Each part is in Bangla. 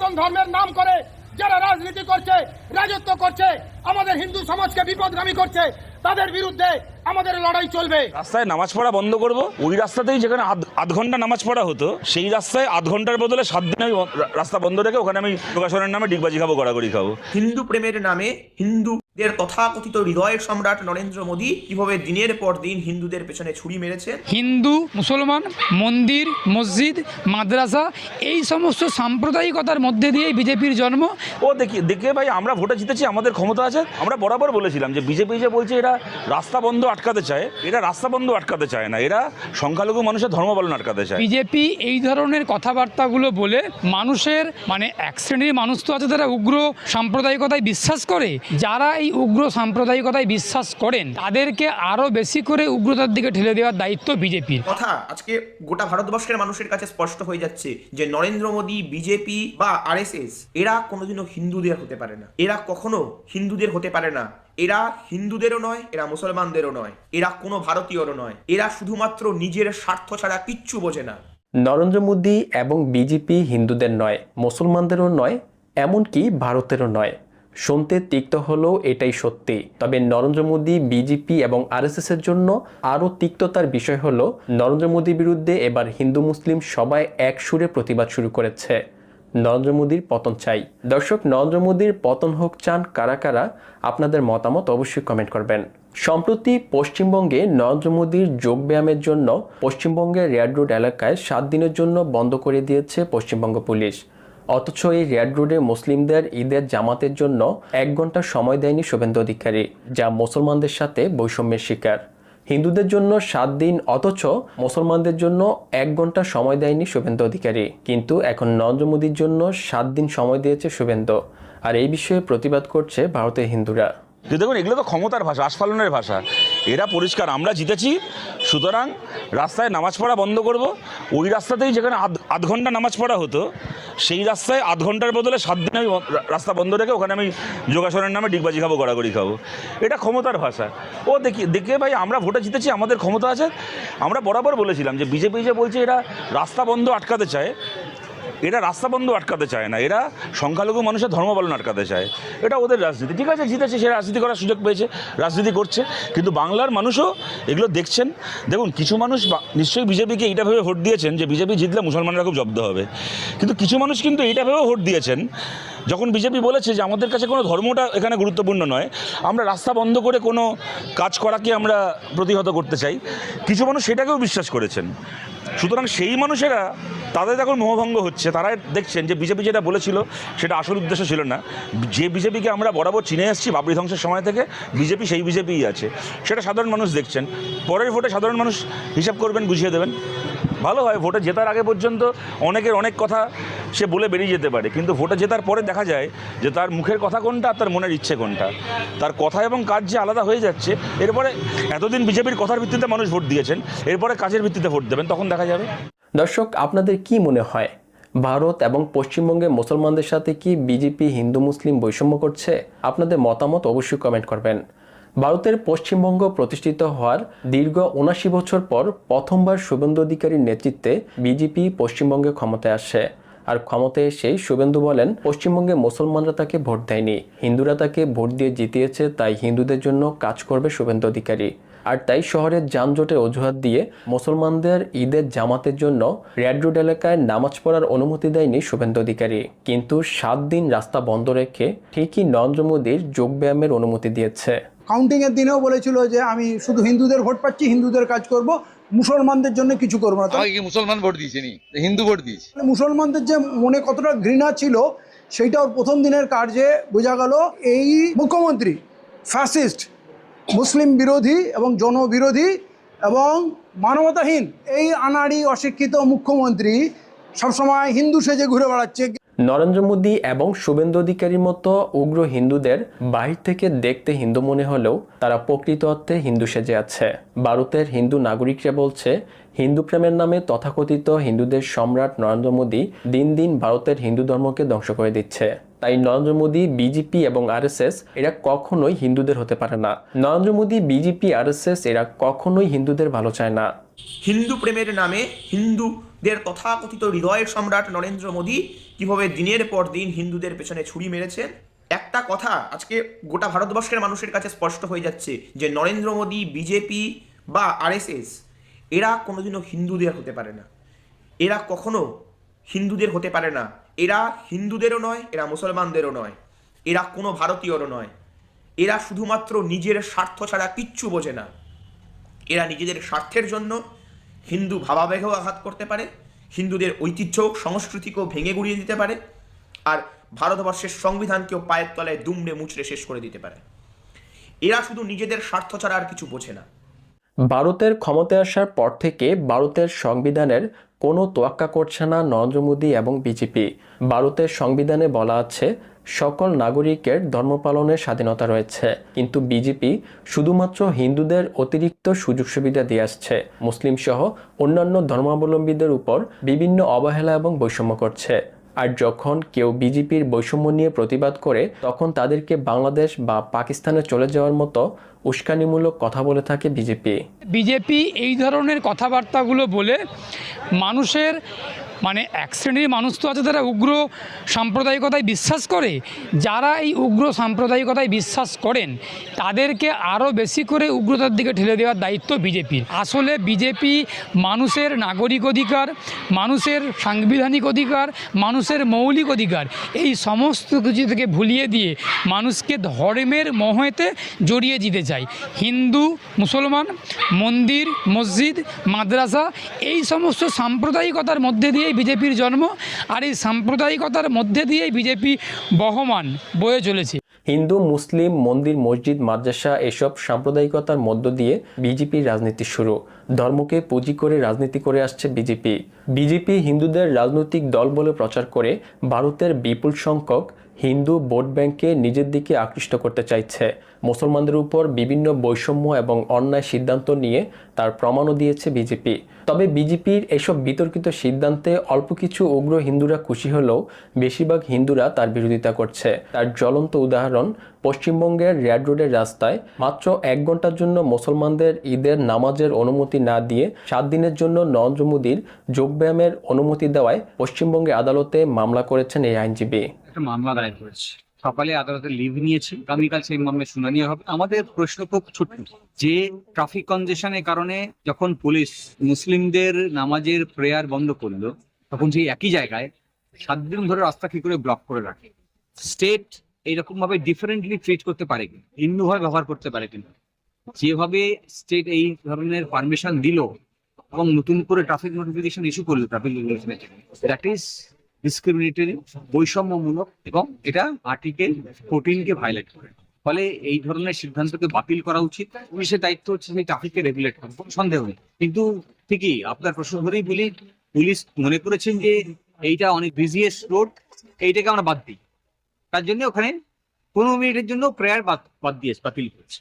সনাতন ধর্মের নাম করে যারা রাজনীতি করছে, রাজত্ব করছে, আমাদের হিন্দু সমাজকে বিপদগামী করছে, তাদের বিরুদ্ধে আমাদের লড়াই চলবে। রাস্তায় নামাজ পড়া বন্ধ করব, ওই রাস্তাতেই যেখানে আধ ঘন্টা নামাজ পড়া হতো সেই রাস্তায় আধ ঘন্টার বদলে 7 দিন আমি রাস্তা বন্ধ রেখে ওখানে আমি প্রকাশনের নামে ডিগবাজি খাবো, গড়াগড়ি খাবো। হিন্দু প্রেমের নামে হিন্দুদের তথাকথিত হৃদয়ের সম্রাট নরেন্দ্র মোদী কিভাবে দিনের পর দিন হিন্দুদের পেছনে ছুরি মেরেছে। হিন্দু, মুসলমান, মন্দির, মসজিদ, মাদ্রাসা এই সমস্ত সাম্প্রদায়িকতার মধ্যে দিয়েই বিজেপির জন্ম। ও দেখে ভাই, আমরা ভোটে জিতেছি, আমাদের ক্ষমতা আছে। আমরা বরাবর বলেছিলাম যে বিজেপি যে বলছে এরা রাস্তা বন্ধ আটকাতে চায়, এরা রাস্তা বন্ধ আটকাতে চায় না, এরা সংখ্যালঘু মানুষের ধর্ম পালন আটকাতে চায়। বিজেপি এই ধরনের কথাবার্তাগুলো বলে মানুষের এক শ্রেণীর মানুষ তো আছে যারা উগ্র সাম্প্রদায়িকতায় বিশ্বাস করে, যারা এই উগ্র সাম্প্রদায়িকতায় বিশ্বাস করেন তাদেরকে আরো বেশি করে উগ্রতার দিকে ঠেলে দেওয়ার দায়িত্ব বিজেপির। কথা আজকে গোটা ভারতবর্ষের মানুষের কাছে স্পষ্ট হয়ে যাচ্ছে যে নরেন্দ্র মোদী, বিজেপি বা আরএসএস এরা কোনোদিনও হিন্দুদের হতে পারে না, এরা কখনো হিন্দুদের হতে পারে না। এরা হিন্দুদেরও নয়, এরা মুসলমানদেরও নয়, এরা কোনো ভারতীয়রও নয়, এরা শুধুমাত্র নিজের স্বার্থ ছাড়া কিচ্ছু বোঝে না। নরেন্দ্র মোদী এবং বিজেপি হিন্দুদের নয়, মুসলমানদেরও নয়, এমনকি ভারতেরও নয়। শুনতে তিক্ত হলেও এটাই সত্যি। তবে নরেন্দ্র মোদী, বিজেপি এবং আরএসএস এর জন্য আরও তিক্ততার বিষয় হলো নরেন্দ্র মোদীর বিরুদ্ধে এবার হিন্দু মুসলিম সবাই এক সুরে প্রতিবাদ শুরু করেছে। নরেন্দ্র মোদীর পতন চাই। দর্শক, নরেন্দ্র মোদীর পতন হোক চান কারা কারা? আপনাদের মতামত অবশ্যই কমেন্ট করবেন। সম্প্রতি পশ্চিমবঙ্গে নরেন্দ্র মোদীর যোগব্যায়ামের জন্য পশ্চিমবঙ্গের রেড রোড এলাকায় 7 দিনের জন্য বন্ধ করে দিয়েছে পশ্চিমবঙ্গ পুলিশ। অথচ এই রেড রোডে মুসলিমদের ঈদের জামাতের জন্য 1 ঘন্টা সময় দেয়নি শুভেন্দু অধিকারী, যা মুসলমানদের সাথে বৈষম্যের শিকার। হিন্দুদের জন্য 7 দিন অথচ মুসলমানদের জন্য 1 ঘন্টা সময় দেয়নি শুভেন্দু অধিকারী। কিন্তু এখন নরেন্দ্র মোদীর জন্য 7 দিন সময় দিয়েছে শুভেন্দু, আর এই বিষয়ে প্রতিবাদ করছে ভারতের হিন্দুরা। দেখুন, এগুলো তো ক্ষমতার ভাষা, আস্ফালনের ভাষা। এরা পরিষ্কার আমরা জিতেছি, সুতরাং রাস্তায় নামাজ পড়া বন্ধ করব, ওই রাস্তাতেই যেখানে আধ ঘন্টা নামাজ পড়া হতো সেই রাস্তায় আধ ঘন্টার বদলে 7 দিন আমি রাস্তা বন্ধ রেখে ওখানে আমি যোগাসনের নামে ডিগবাজি খাবো, গড়াগড়ি খাবো। এটা ক্ষমতার ভাষা। ও দেখে ভাই, আমরা ভোটে জিতেছি, আমাদের ক্ষমতা আছে। আমরা বরাবর বলেছিলাম যে বিজেপি যে বলছে এরা রাস্তা বন্ধ আটকাতে চায়, এরা রাস্তা বন্ধ আটকাতে চায় না, এরা সংখ্যালঘু মানুষের ধর্ম পালন আটকাতে চায়। এটা ওদের রাজনীতি। ঠিক আছে, জিতেছে, সে রাজনীতি করার সুযোগ পেয়েছে, রাজনীতি করছে। কিন্তু বাংলার মানুষও এগুলো দেখছেন। দেখুন, কিছু মানুষ নিশ্চয়ই বিজেপিকে এইটা ভেবে ভোট দিয়েছেন যে বিজেপি জিতলে মুসলমানরা খুব জব্দ হবে। কিন্তু কিছু মানুষ কিন্তু এইটা ভেবেও ভোট দিয়েছেন, যখন বিজেপি বলেছে যে আমাদের কাছে কোনো ধর্মটা এখানে গুরুত্বপূর্ণ নয়, আমরা রাস্তা বন্ধ করে কোনো কাজ করাকে আমরা প্রতিহত করতে চাই, কিছু মানুষ সেটাকেও বিশ্বাস করেছেন। সুতরাং সেই মানুষেরা, তাদের এখন মোহভঙ্গ হচ্ছে। তারা দেখছেন যে বিজেপি যেটা বলেছিল সেটা আসল উদ্দেশ্য ছিল না। যে বিজেপিকে আমরা বরাবর চিনে এসেছি বাবরি ধ্বংসের সময় থেকে, বিজেপি সেই বিজেপিই আছে, সেটা সাধারণ মানুষ দেখছেন। পরের ভোটে সাধারণ মানুষ হিসাব করবেন, বুঝিয়ে দেবেন। ভালো হয়, ভোটে জেতার আগে পর্যন্ত অনেকের অনেক কথা সে বলে বেরিয়ে যেতে পারে, কিন্তু ভোটে জেতার পরে দেখা যায় যে তার মুখের কথা কোনটা আর তার মনের ইচ্ছে কোনটা, তার কথা এবং কাজ যে আলাদা হয়ে যাচ্ছে। এরপরে এতদিন বিজেপির কথার ভিত্তিতে মানুষ ভোট দিয়েছেন, এরপরে কাজের ভিত্তিতে ভোট দেবেন, তখন দেখা যাবে। দর্শক, আপনাদের কি মনে হয়, ভারত এবং পশ্চিমবঙ্গে মুসলমানদের সাথে কি বিজেপি হিন্দু মুসলিম বৈষম্য করছে? আপনাদের মতামত অবশ্যই কমেন্ট করবেন। ভারতের পশ্চিমবঙ্গ প্রতিষ্ঠিত হওয়ার দীর্ঘ ৭৯ বছর পর প্রথমবার শুভেন্দু অধিকারীর নেতৃত্বে বিজেপি পশ্চিমবঙ্গে ক্ষমতায় আসে। আর ক্ষমতায় এসেই শুভেন্দু বলেন পশ্চিমবঙ্গে মুসলমানরা তাকে ভোট দেয়নি, হিন্দুরা তাকে ভোট দিয়ে জিতিয়েছে, তাই হিন্দুদের জন্য কাজ করবে শুভেন্দু অধিকারী। আর তাই শহরের যানজটের অজুহাত দিয়ে মুসলমানদের ঈদের জামাতের জন্য রেড রোড এলাকায় নামাজ পড়ার অনুমতি দেয়নি শুভেন্দু অধিকারী। কিন্তু 7 দিন রাস্তা বন্ধ রেখে ঠিকই নরেন্দ্র মোদীর যোগব্যায়ামের অনুমতি দিয়েছে। কাউন্টিংয়ের দিনেও বলেছিল যে আমি শুধু হিন্দুদের ভোট পাচ্ছি, হিন্দুদের কাজ করব, মুসলমানদের জন্য কিছু করবো না। কি মুসলমান ভোট দিয়েছেনি, হিন্দু ভোট দিয়েছে। মুসলমানদের যে মনে কতটা ঘৃণা ছিল সেইটা ওর প্রথম দিনের কার্যে বোঝা গেল। এই মুখ্যমন্ত্রী ফ্যাসিস্ট, মুসলিম বিরোধী এবং জনবিরোধী এবং মানবতাহীন এই আনাড়ি অশিক্ষিত মুখ্যমন্ত্রী সবসময় হিন্দু সেজে ঘুরে বেড়াচ্ছে। নরেন্দ্র মোদী এবং শুভেন্দু অধিকারীর মতো উগ্র হিন্দুদের বাহির থেকে দেখতে হিন্দু মনে হলেও তারা প্রকৃত অর্থে হিন্দু সেজে আছে। ভারতের হিন্দু নাগরিকরা বলছে হিন্দু প্রেমের নামে তথাকথিত হিন্দুদের সম্রাট নরেন্দ্র মোদী দিন দিন ভারতের হিন্দু ধর্মকে ধ্বংস করে দিচ্ছে। তাই নরেন্দ্র মোদী, বিজেপি এবং আরএসএস এরা কখনোই হিন্দুদের হতে পারে না। নরেন্দ্র মোদী, বিজেপি, আরএসএস এরা কখনোই হিন্দুদের ভালো চায় না। হিন্দু প্রেমের নামে দের তথাকথিত হৃদয়ের সম্রাট নরেন্দ্র মোদী কিভাবে দিনের পর দিন হিন্দুদের পেছনে ছুরি মেরেছেন। একটা কথা আজকে গোটা ভারতবর্ষের মানুষের কাছে স্পষ্ট হয়ে যাচ্ছে যে নরেন্দ্র মোদী, বিজেপি বা আরএসএস এরা কোনোদিনও হিন্দুদের হতে পারে না। এরা কখনো হিন্দুদের হতে পারে না। এরা হিন্দুদেরও নয়, এরা মুসলমানদেরও নয়, এরা কোনো ভারতীয়রও নয়। এরা শুধুমাত্র নিজের স্বার্থ ছাড়া কিচ্ছু বোঝে না। এরা নিজেদের স্বার্থের জন্য হিন্দু ভাবাবেগেও আঘাত করতে পারে, হিন্দুদের ঐতিহ্য সংস্কৃতিকেও ভেঙে গুড়িয়ে দিতে পারে, আর ভারতবর্ষের সংবিধানকেও পায়ের তলায় দুমড়ে মুচড়ে শেষ করে দিতে পারে। এরা শুধু নিজেদের স্বার্থ ছাড়া আর কিছু বোঝে না। ভারতের ক্ষমতায় আসার পর থেকে ভারতের সংবিধানের কোনো তোয়াক্কা করছে না নরেন্দ্র মোদী এবং বিজেপি। ভারতের সংবিধানে বলা আছে সকল নাগরিকের ধর্ম পালনের স্বাধীনতা রয়েছে, কিন্তু বিজেপি শুধুমাত্র হিন্দুদের অতিরিক্ত সুযোগ সুবিধা দিয়ে আসছে, মুসলিম সহ অন্যান্য ধর্মাবলম্বীদের উপর বিভিন্ন অবহেলা এবং বৈষম্য করছে। আর যখন কেউ বিজেপির বৈষম্য নিয়ে প্রতিবাদ করে তখন তাদেরকে বাংলাদেশ বা পাকিস্তানে চলে যাওয়ার মতো উস্কানিমূলক কথা বলে থাকে বিজেপি এই ধরনের কথাবার্তাগুলো বলে মানুষের এক শ্রেণীর মানুষ তো আছে যারা উগ্র সাম্প্রদায়িকতায় বিশ্বাস করে, যারা এই উগ্র সাম্প্রদায়িকতায় বিশ্বাস করেন তাদেরকে আরও বেশি করে উগ্রতার দিকে ঠেলে দেওয়ার দায়িত্ব বিজেপির। আসলে বিজেপি মানুষের নাগরিক অধিকার, মানুষের সাংবিধানিক অধিকার, মানুষের মৌলিক অধিকার এই সমস্ত কিছু থেকে ভুলিয়ে দিয়ে মানুষকে ধর্মের মোহেতে জড়িয়ে দিতে চায়। হিন্দু, মুসলমান, মন্দির, মসজিদ, মাদ্রাসা এই সমস্ত সাম্প্রদায়িকতার মধ্যে দিয়ে বিজেপির জন্ম, আর এই সাম্প্রদায়িকতার মধ্যে দিয়েই বিজেপি বহমান বয়ে চলেছে। হিন্দু, মুসলিম, মন্দির, মসজিদ, মাদ্রাসা এসব সাম্প্রদায়িকতার মধ্য দিয়ে বিজেপির রাজনীতি শুরু। ধর্মকে পুঁজি করে রাজনীতি করে আসছে বিজেপি হিন্দুদের রাজনৈতিক দল বলে প্রচার করে ভারতের বিপুল সংখ্যক হিন্দু ভোট ব্যাংককে নিজের দিকে আকৃষ্ট করতে চাইছে। মুসলমানদের উপর বিভিন্ন বৈষম্য এবং অন্যায় সিদ্ধান্ত নিয়ে তার প্রমাণও দিয়েছে বিজেপি। তবে বিজেপির এসব বিতর্কিত সিদ্ধান্তে অল্প কিছু উগ্র হিন্দুরা খুশি হলেও বেশিরভাগ হিন্দুরা তার বিরোধিতা করছে। তার জ্বলন্ত উদাহরণ পশ্চিমবঙ্গের রেড রোডের রাস্তায় মাত্র 1 ঘন্টার জন্য মুসলমানদের ঈদের নামাজের অনুমতি না দিয়ে 7 দিনের জন্য নরেন্দ্র মোদীর যোগব্যায়ামের অনুমতি দেওয়ায় পশ্চিমবঙ্গের আদালতে মামলা করেছেন এই আইনজীবী। একটা মামলা দায়ের করেছে, সকালে আদালতে লিভ নিয়েছে, আগামীকাল সেই মামলার শুনানি হবে। আমাদের প্রশ্ন খুব ছোট্ট, যে ট্রাফিক কনজেশনের কারণে যখন পুলিশ মুসলিমদের নামাজের প্রেয়ার বন্ধ করলো, তখন সেই একই জায়গায় 7 দিন ধরে রাস্তা কি করে ব্লক করে রাখে? স্টেট এইরকম ভাবে ডিফারেন্টলি ট্রিট করতে পারে কিনা, ভিন্নভাবে ব্যবহার করতে পারে কিনা? যেভাবে স্টেট এই ধরনের পারমিশন দিল এবং নতুন করে ট্রাফিক নোটিফিকেশন ইস্যু করলো ট্রাফিক রেগুলেশনের জন্য, দ্যাট ইজ ডিসক্রিমিনেটরি, বৈষম্যমূলক, এবং এটা আর্টিকেল 14-কে ভায়োলেট করে। ফলে এই ধরনের সিদ্ধান্তকে বাতিল করা উচিত। পুলিশের দায়িত্ব হচ্ছে সেই ট্রাফিককে রেগুলেট করা, কোনো সন্দেহ নেই। কিন্তু ঠিকই আপনার প্রশ্ন ধরেই বলি, পুলিশ মনে করেছেন যে এইটা অনেক বিজিয়েস্ট রোড, এইটাকে আমরা বাদ দিই, তার জন্য ওখানে 15 মিনিটের জন্য প্রেয়ার বাতিল করেছে।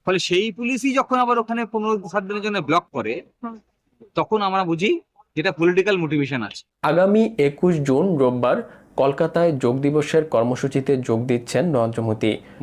ফলে সেই পুলিশই যখন আবার ওখানে 15-7 দিনের জন্য ব্লক করে, তখন আমরা বুঝি যেটা পলিটিক্যাল মোটিভেশন আছে। আগামী 21 জুন রোববার কলকাতায় যোগ দিবসের কর্মসূচিতে যোগ দিচ্ছেন নরেন্দ্র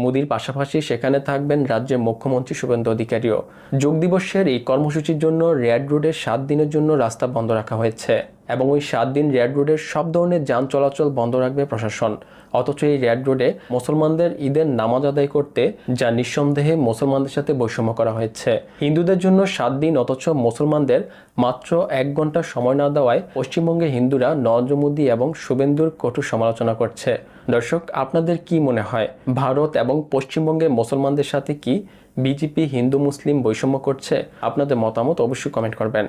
মোদীর পাশাপাশি সেখানে থাকবেন রাজ্যের মুখ্যমন্ত্রী শুভেন্দু অধিকারীও। যোগ দিবসের এই কর্মসূচির জন্য রেড রোডে 7 দিনের জন্য রাস্তা বন্ধ রাখা হয়েছে এবং ওই 7 দিন রেড রোডের সব ধরনের যান চলাচল বন্ধ রাখবে প্রশাসন। অথচ এই রেড রোডে মুসলমানদের ঈদের নামাজ আদায় করতে যা নিঃসন্দেহে মুসলমানদের সাথে বৈষম্য করা হয়েছে। হিন্দুদের জন্য 7 দিন, অথচ মুসলমানদের মাত্র 1 ঘন্টা সময় না দেওয়ায় পশ্চিমবঙ্গে হিন্দুরা নরেন্দ্র মোদী এবং শুভেন্দুর কঠোর সমালোচনা করছে। দর্শক, আপনাদের কি মনে হয়, ভারত এবং পশ্চিমবঙ্গের মুসলমানদের সাথে কি বিজেপি হিন্দু মুসলিম বৈষম্য করছে? আপনাদের মতামত অবশ্যই কমেন্ট করবেন।